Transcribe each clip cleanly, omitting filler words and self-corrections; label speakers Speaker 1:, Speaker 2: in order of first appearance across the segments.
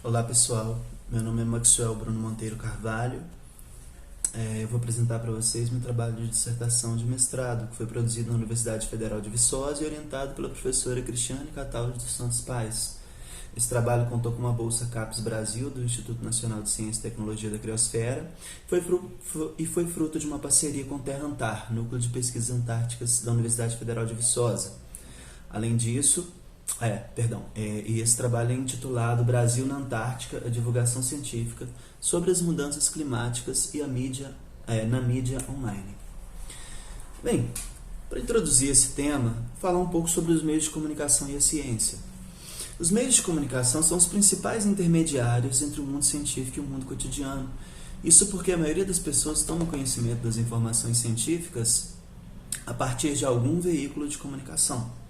Speaker 1: Olá pessoal, meu nome é Maxwell Bruno Monteiro Carvalho. Eu vou apresentar para vocês meu trabalho de dissertação de mestrado, que foi produzido na Universidade Federal de Viçosa e orientado pela professora Cristiane Cataldo dos Santos Pais. Esse trabalho contou com uma bolsa CAPES Brasil do Instituto Nacional de Ciência e Tecnologia da Criosfera e foi fruto de uma parceria com o Terra Antar, Núcleo de Pesquisas Antárticas da Universidade Federal de Viçosa. Além disso, e esse trabalho é intitulado Brasil na Antártica, a divulgação científica sobre as mudanças climáticas e na mídia online. Bem, para introduzir esse tema, falar um pouco sobre os meios de comunicação e a ciência. Os meios de comunicação são os principais intermediários entre o mundo científico e o mundo cotidiano. Isso porque a maioria das pessoas toma conhecimento das informações científicas a partir de algum veículo de comunicação.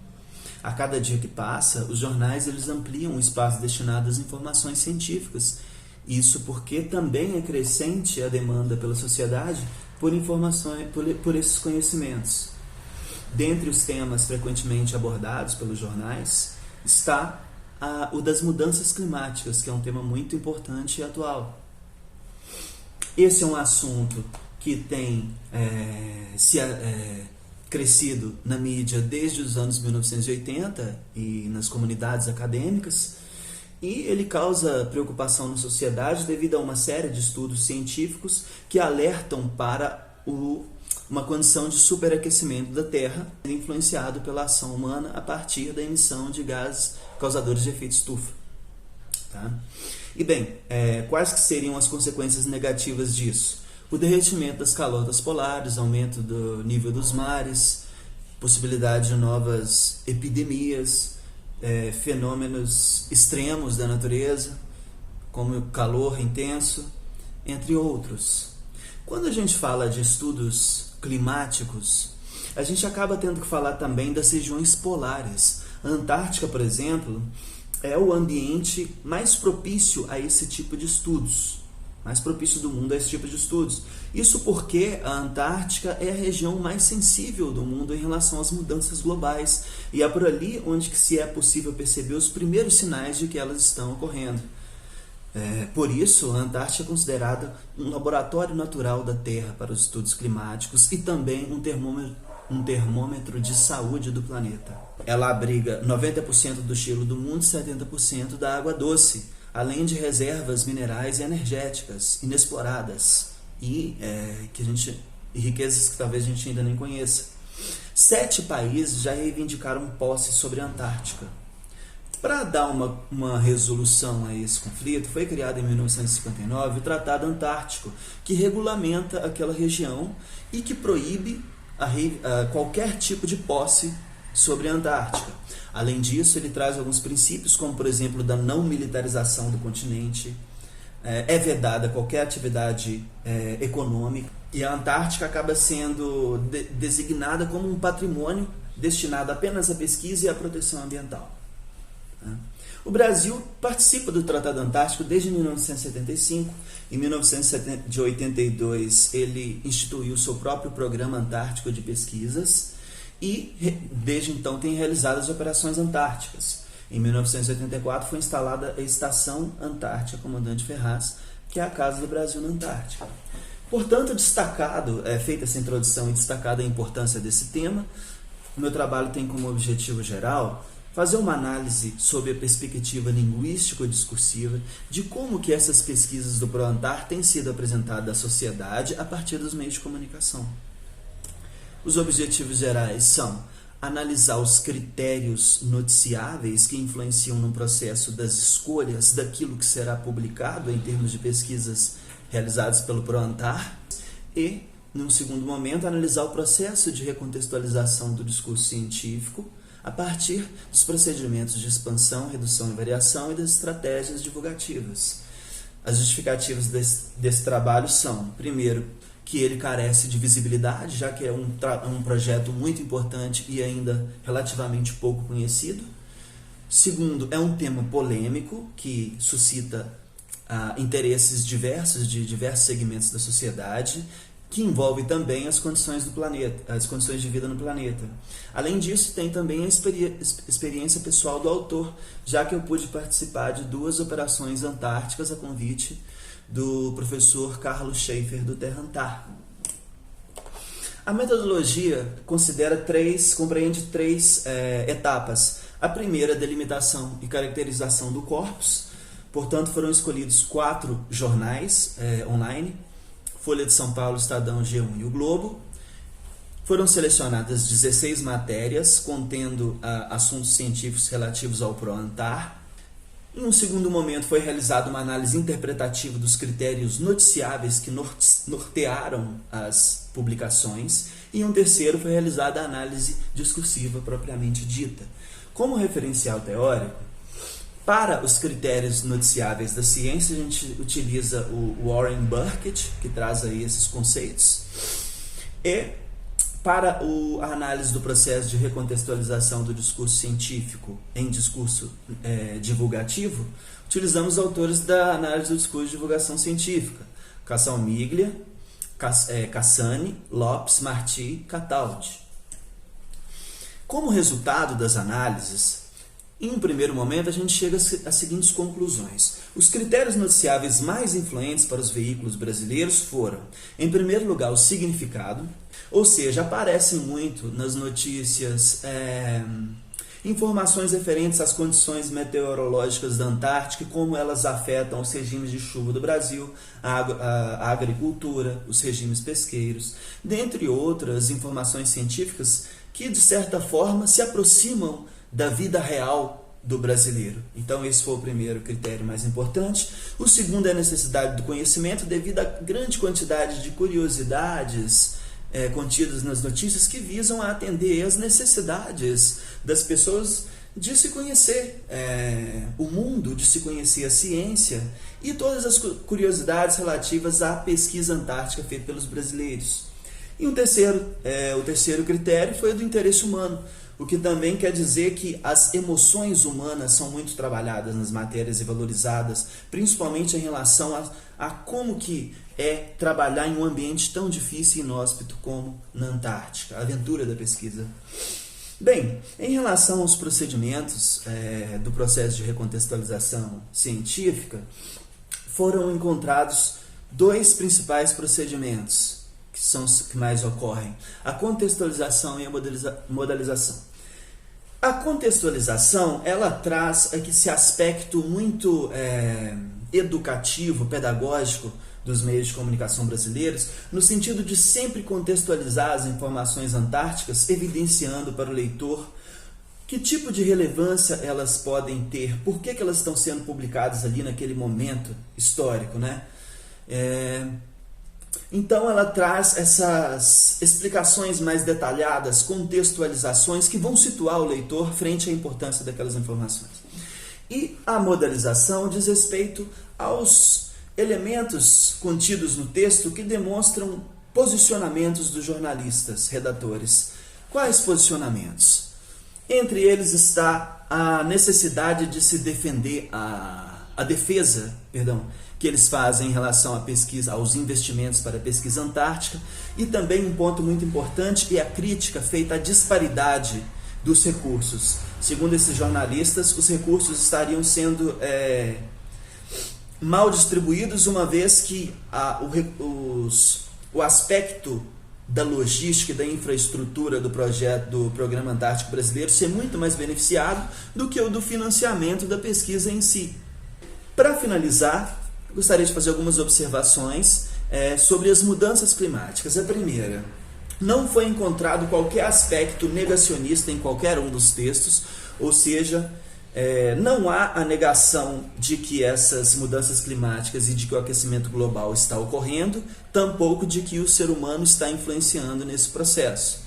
Speaker 1: A cada dia que passa, os jornais eles ampliam o espaço destinado às informações científicas. Isso porque também é crescente a demanda pela sociedade por informações, por esses conhecimentos. Dentre os temas frequentemente abordados pelos jornais está o das mudanças climáticas, que é um tema muito importante e atual. Esse é um assunto que tem crescido na mídia desde os anos 1980 e nas comunidades acadêmicas, e ele causa preocupação na sociedade devido a uma série de estudos científicos que alertam para uma condição de superaquecimento da Terra, influenciado pela ação humana a partir da emissão de gases causadores de efeito estufa. Tá? E bem, quais que seriam as consequências negativas disso? O derretimento das calotas polares, aumento do nível dos mares, possibilidade de novas epidemias, fenômenos extremos da natureza, como o calor intenso, entre outros. Quando a gente fala de estudos climáticos, a gente acaba tendo que falar também das regiões polares. A Antártica, por exemplo, é o ambiente mais propício a esse tipo de estudos. Mais propício do mundo a esse tipo de estudos. Isso porque a Antártica é a região mais sensível do mundo em relação às mudanças globais, e é por ali onde que se é possível perceber os primeiros sinais de que elas estão ocorrendo. Por isso, a Antártica é considerada um laboratório natural da Terra para os estudos climáticos e também um termômetro de saúde do planeta. Ela abriga 90% do gelo do mundo e 70% da água doce, além de reservas minerais e energéticas inexploradas e riquezas que talvez a gente ainda nem conheça. 7 países já reivindicaram posse sobre a Antártica. Para dar uma resolução a esse conflito, foi criado em 1959 o Tratado Antártico, que regulamenta aquela região e que proíbe qualquer tipo de posse sobre a Antártica. Além disso, ele traz alguns princípios, como por exemplo da não militarização do continente, é vedada qualquer atividade econômica, e a Antártica acaba sendo designada como um patrimônio destinado apenas à pesquisa e à proteção ambiental. O Brasil participa do Tratado Antártico desde 1975. Em 1982, ele instituiu seu próprio Programa Antártico de Pesquisas e, desde então, tem realizado as operações antárticas. Em 1984, foi instalada a Estação Antártica Comandante Ferraz, que é a casa do Brasil na Antártica. Portanto, feita essa introdução e destacada a importância desse tema, o meu trabalho tem como objetivo geral fazer uma análise sob a perspectiva linguístico-discursiva de como que essas pesquisas do ProAntar têm sido apresentadas à sociedade a partir dos meios de comunicação. Os objetivos gerais são analisar os critérios noticiáveis que influenciam no processo das escolhas daquilo que será publicado em termos de pesquisas realizadas pelo ProAntar e, num segundo momento, analisar o processo de recontextualização do discurso científico a partir dos procedimentos de expansão, redução e variação e das estratégias divulgativas. As justificativas desse trabalho são, primeiro, que ele carece de visibilidade, já que é um projeto muito importante e ainda relativamente pouco conhecido. Segundo, é um tema polêmico que suscita interesses diversos de diversos segmentos da sociedade, que envolve também as condições do planeta, as condições de vida no planeta. Além disso, tem também a experiência pessoal do autor, já que eu pude participar de 2 operações antárticas a convite do professor Carlos Schaefer do Terrantar. A metodologia compreende 3 etapas. A primeira, delimitação e caracterização do corpus. Portanto, foram escolhidos 4 jornais online: Folha de São Paulo, Estadão, G1 e o Globo. Foram selecionadas 16 matérias contendo assuntos científicos relativos ao ProAntar. Em um segundo momento, foi realizada uma análise interpretativa dos critérios noticiáveis que nortearam as publicações. E em um terceiro, foi realizada a análise discursiva propriamente dita. Como referencial teórico, para os critérios noticiáveis da ciência, a gente utiliza o Warren Burkett, que traz aí esses conceitos. E para a análise do processo de recontextualização do discurso científico em discurso divulgativo, utilizamos autores da análise do discurso de divulgação científica: Cassalmiglia, Cassani, Lopes, Martí e Cataldi. Como resultado das análises, em um primeiro momento a gente chega às seguintes conclusões. Os critérios noticiáveis mais influentes para os veículos brasileiros foram, em primeiro lugar, o significado, ou seja, aparecem muito nas notícias informações referentes às condições meteorológicas da Antártica e como elas afetam os regimes de chuva do Brasil, a agricultura, os regimes pesqueiros, dentre outras informações científicas que, de certa forma, se aproximam da vida real do brasileiro. Então, esse foi o primeiro critério mais importante. O segundo é a necessidade do conhecimento, devido à grande quantidade de curiosidades contidas nas notícias que visam a atender às necessidades das pessoas de se conhecer o mundo, de se conhecer a ciência e todas as curiosidades relativas à pesquisa antártica feita pelos brasileiros. E o terceiro critério foi o do interesse humano, o que também quer dizer que as emoções humanas são muito trabalhadas nas matérias e valorizadas, principalmente em relação a como que é trabalhar em um ambiente tão difícil e inóspito como na Antártica, a aventura da pesquisa. Bem, em relação aos procedimentos do processo de recontextualização científica, foram encontrados 2 principais procedimentos, que são os que mais ocorrem: a contextualização e a modalização. A contextualização, ela traz esse aspecto muito educativo, pedagógico dos meios de comunicação brasileiros, no sentido de sempre contextualizar as informações antárticas, evidenciando para o leitor que tipo de relevância elas podem ter, por que elas estão sendo publicadas ali naquele momento histórico, né? Então ela traz essas explicações mais detalhadas, contextualizações que vão situar o leitor frente à importância daquelas informações. E a modalização diz respeito aos elementos contidos no texto que demonstram posicionamentos dos jornalistas, redatores. Quais posicionamentos? Entre eles está a necessidade de se defender, a defesa, que eles fazem em relação à pesquisa, aos investimentos para a pesquisa antártica, e também um ponto muito importante é a crítica feita à disparidade dos recursos. Segundo esses jornalistas, os recursos estariam sendo mal distribuídos, uma vez que o aspecto da logística e da infraestrutura do projeto do Programa Antártico Brasileiro ser muito mais beneficiado do que o do financiamento da pesquisa em si. Para finalizar, gostaria de fazer algumas observações sobre as mudanças climáticas. A primeira, não foi encontrado qualquer aspecto negacionista em qualquer um dos textos, ou seja, não há a negação de que essas mudanças climáticas e de que o aquecimento global está ocorrendo, tampouco de que o ser humano está influenciando nesse processo.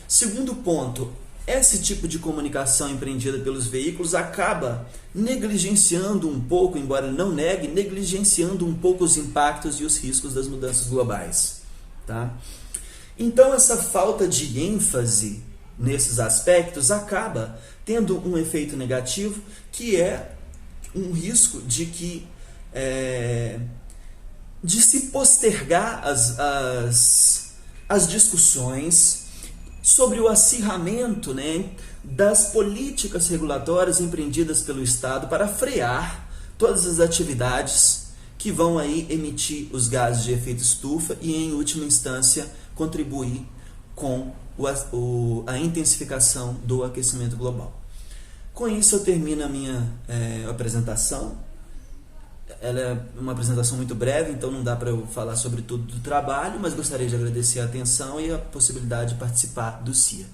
Speaker 1: Segundo ponto, esse tipo de comunicação empreendida pelos veículos acaba negligenciando um pouco, embora ele não negue, negligenciando um pouco os impactos e os riscos das mudanças globais. Tá? Então, essa falta de ênfase nesses aspectos acaba tendo um efeito negativo, que é um risco de que de se postergar as discussões sobre o acirramento, né, das políticas regulatórias empreendidas pelo Estado para frear todas as atividades que vão aí emitir os gases de efeito estufa e, em última instância, contribuir com a intensificação do aquecimento global. Com isso eu termino a minha apresentação. Ela é uma apresentação muito breve, então não dá para eu falar sobre tudo do trabalho, mas gostaria de agradecer a atenção e a possibilidade de participar do CIA.